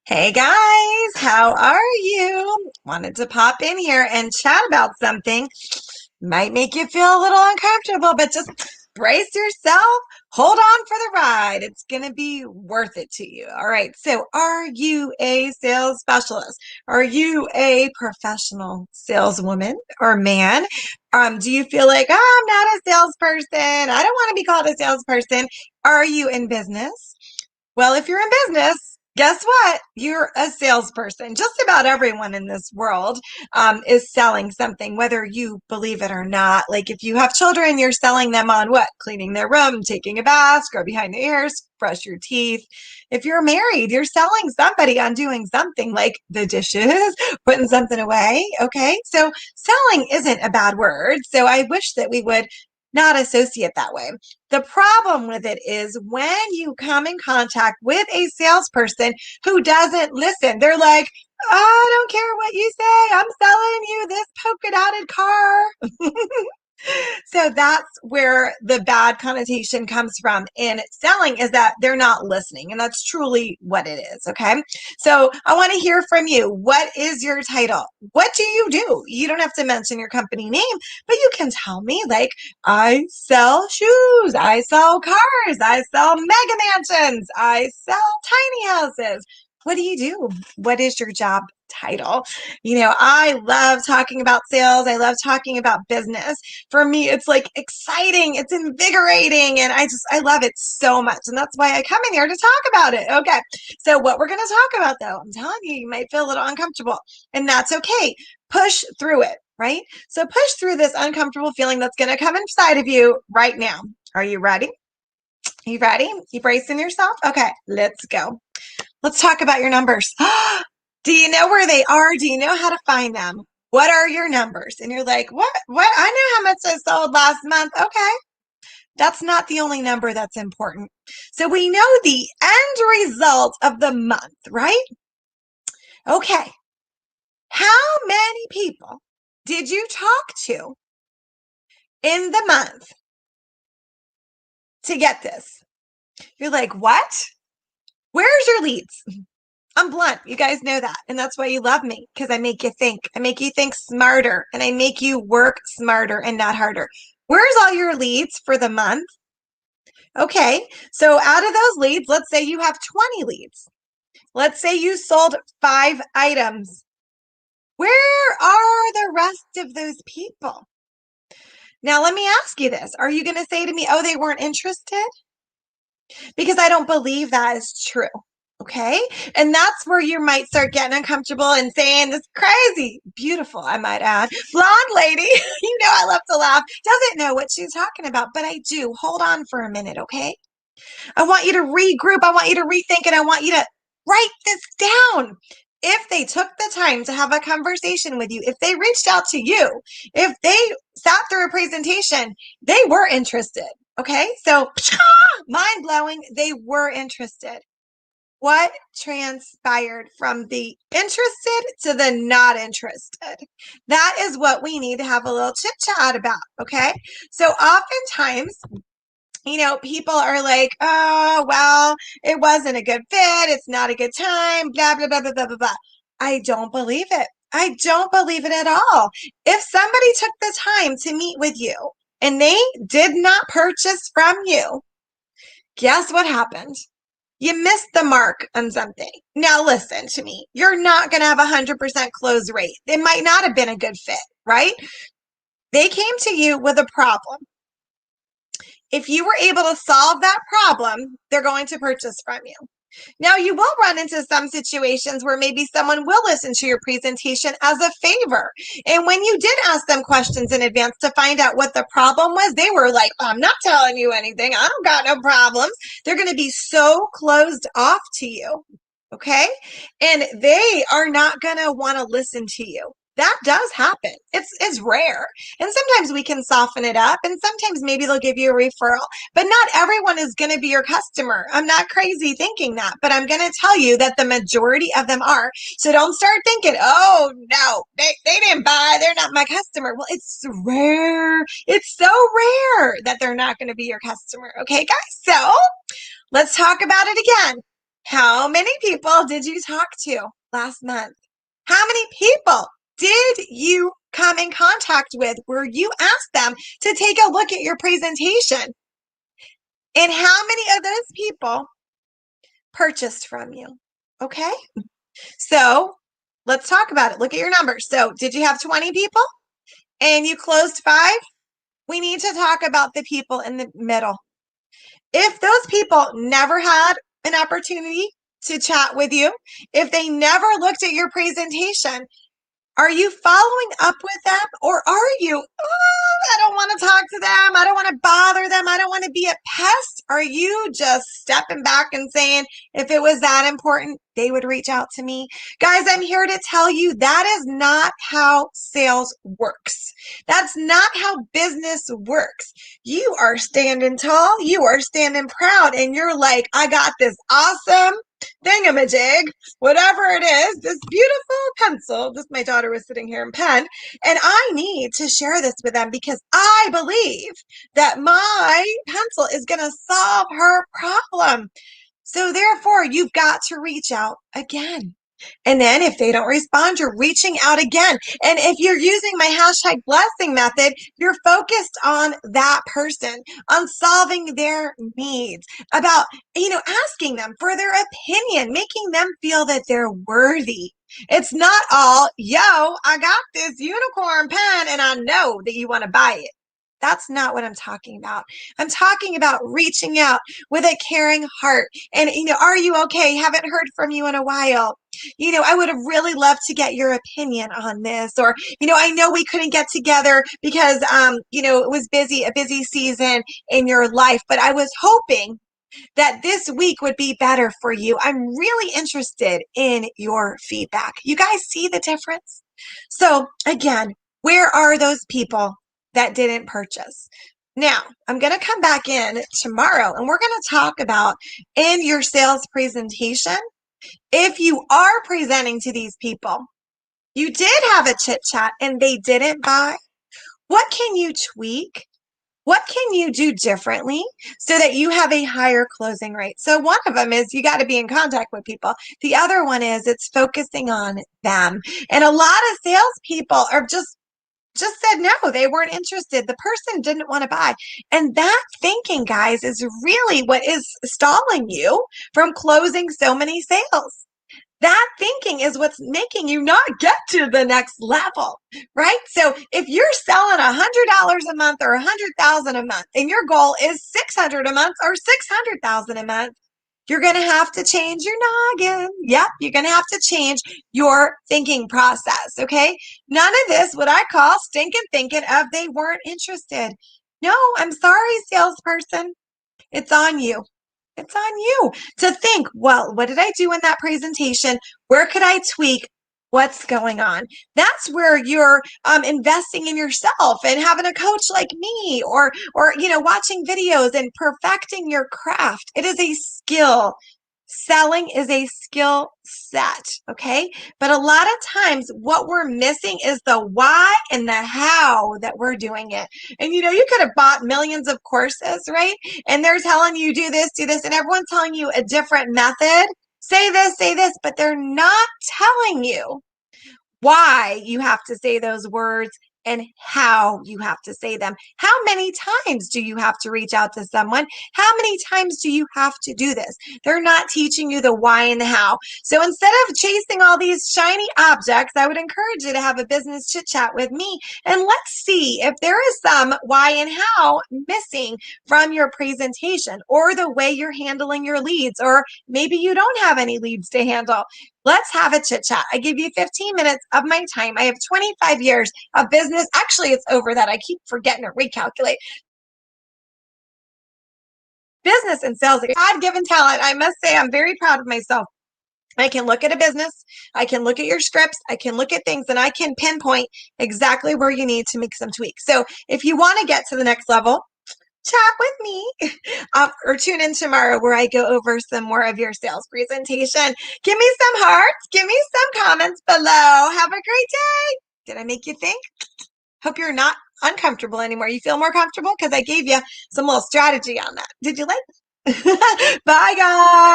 Hey guys, how are you? Wanted to pop in here and chat about something. Might make you feel a little uncomfortable, but just brace yourself. Hold on for the ride. It's going to be worth it to you. All right. So, are you a sales specialist? Are you a professional saleswoman or man? Do you feel like, oh, I'm not a salesperson. I don't want to be called a salesperson. Are you in business? Well, if you're in business, guess what? You're a salesperson. Just about everyone in this world is selling something, whether you believe it or not. Like if you have children, you're selling them on what? Cleaning their room, taking a bath, scrub behind the ears, brush your teeth. If you're married, you're selling somebody on doing something like the dishes, putting something away. Okay. So selling isn't a bad word. So I wish that we would not associate that way. The problem with it is when you come in contact with a salesperson who doesn't listen, they're like, I don't care what you say. I'm selling you this polka dotted car. So that's where the bad connotation comes from in selling is that they're not listening. And that's truly what it is. Okay. So I want to hear from you. What is your title? What do you do? You don't have to mention your company name, but you can tell me like, I sell shoes. I sell cars. I sell mega mansions. I sell tiny houses. What do you do? What is your job title? I love talking about sales. I love talking about business. For me, it's like exciting, it's invigorating, and I love it so much. And that's why I come in here to talk about it. Okay. So what we're going to talk about though, I'm telling you, you might feel a little uncomfortable, and that's okay. Push through it, right? So push through this uncomfortable feeling that's going to come inside of you right now. Are you ready? You ready? You bracing yourself? Okay, let's go. Let's talk about your numbers. Do you know where they are? Do you know how to find them? What are your numbers? And you're like, what? What? I know how much I sold last month. Okay. That's not the only number that's important. So we know the end result of the month, right? Okay. How many people did you talk to in the month to get this? You're like, what? Where's your leads? I'm blunt. You guys know that. And that's why you love me because I make you think. I make you think smarter and I make you work smarter and not harder. Where's all your leads for the month? Okay. So out of those leads, let's say you have 20 leads. Let's say you sold 5 items. Where are the rest of those people? Now, let me ask you this. Are you going to say to me, oh, they weren't interested? Because I don't believe that is true. Okay. And that's where you might start getting uncomfortable and saying this crazy, beautiful, I might add, blonde lady, I love to laugh, doesn't know what she's talking about, but I do. Hold on for a minute. Okay. I want you to regroup. I want you to rethink and I want you to write this down. If they took the time to have a conversation with you, if they reached out to you, if they sat through a presentation, they were interested. Okay. So mind blowing, they were interested. What transpired from the interested to the not interested? That is what we need to have a little chit chat about. Okay. So oftentimes, people are like, oh, well, it wasn't a good fit. It's not a good time, blah, blah, blah, blah, blah, blah, blah. I don't believe it. I don't believe it at all. If somebody took the time to meet with you and they did not purchase from you, guess what happened? You missed the mark on something. Now, listen to me. You're not going to have a 100% close rate. It might not have been a good fit, right? They came to you with a problem. If you were able to solve that problem, they're going to purchase from you. Now, you will run into some situations where maybe someone will listen to your presentation as a favor. And when you did ask them questions in advance to find out what the problem was, they were like, I'm not telling you anything. I don't got no problems. They're going to be so closed off to you. Okay. And they are not going to want to listen to you. That does happen. It's rare. And sometimes we can soften it up and sometimes maybe they'll give you a referral, but not everyone is going to be your customer. I'm not crazy thinking that, but I'm going to tell you that the majority of them are. So don't start thinking, oh no, they didn't buy. They're not my customer. Well, it's rare. It's so rare that they're not going to be your customer. Okay, guys. So let's talk about it again. How many people did you talk to last month? How many people did you come in contact with where you asked them to take a look at your presentation? And how many of those people purchased from you? Okay. So let's talk about it. Look at your numbers. So did you have 20 people and you closed 5? We need to talk about the people in the middle. If those people never had an opportunity to chat with you, if they never looked at your presentation, are you following up with them, or are you, oh, I don't want to talk to them. I don't want to bother them. I don't want to be a pest. Are you just stepping back and saying, if it was that important, they would reach out to me? Guys, I'm here to tell you that is not how sales works. That's not how business works. You are standing tall. You are standing proud. And you're like, I got this awesome thingamajig, whatever it is, this beautiful pencil. Just my daughter was sitting here in pen, and I need to share this with them because I believe that my pencil is going to solve her problem. So therefore, you've got to reach out again. And then if they don't respond, you're reaching out again. And if you're using my hashtag blessing method, you're focused on that person, on solving their needs, about, asking them for their opinion, making them feel that they're worthy. It's not all, yo, I got this unicorn pen and I know that you want to buy it. That's not what I'm talking about. I'm talking about reaching out with a caring heart. And, are you okay? Haven't heard from you in a while. I would have really loved to get your opinion on this. Or, I know we couldn't get together because, it was a busy season in your life, but I was hoping that this week would be better for you. I'm really interested in your feedback. You guys see the difference? So again, where are those people that didn't purchase? Now, I'm going to come back in tomorrow and we're going to talk about in your sales presentation, if you are presenting to these people, you did have a chit chat and they didn't buy, what can you tweak? What can you do differently so that you have a higher closing rate? So one of them is you got to be in contact with people. The other one is it's focusing on them. And a lot of salespeople are just said no, they weren't interested. The person didn't want to buy. And that thinking, guys, is really what is stalling you from closing so many sales. That thinking is what's making you not get to the next level, right? So if you're selling $100 a month or 100,000 a month, and your goal is 600 a month or 600,000 a month, you're going to have to change your noggin. Yep, you're going to have to change your thinking process, okay? None of this, what I call stinking thinking of they weren't interested. No, I'm sorry, salesperson. It's on you. It's on you to think, well, what did I do in that presentation? Where could I tweak? What's going on? That's where you're investing in yourself and having a coach like me or watching videos and perfecting your craft. It is a skill. Selling is a skill set, okay? But a lot of times what we're missing is the why and the how that we're doing it. And you could have bought millions of courses, right? And they're telling you do this, and everyone's telling you a different method. Say this, but they're not telling you why you have to say those words and how you have to say them. How many times do you have to reach out to someone? How many times do you have to do this? They're not teaching you the why and the how. So instead of chasing all these shiny objects, I would encourage you to have a business chit chat with me and let's see if there is some why and how missing from your presentation or the way you're handling your leads, or maybe you don't have any leads to handle. Let's have a chit chat. I give you 15 minutes of my time. I have 25 years of business. Actually, it's over that. I keep forgetting to recalculate. Business and sales, God-given talent. I must say I'm very proud of myself. I can look at a business, I can look at your scripts, I can look at things, and I can pinpoint exactly where you need to make some tweaks. So if you want to get to the next level, chat with me or tune in tomorrow where I go over some more of your sales presentation. Give me some hearts. Give me some comments below. Have a great day. Did I make you think? Hope you're not uncomfortable anymore. You feel more comfortable because I gave you some little strategy on that. Did you like it? Bye, guys.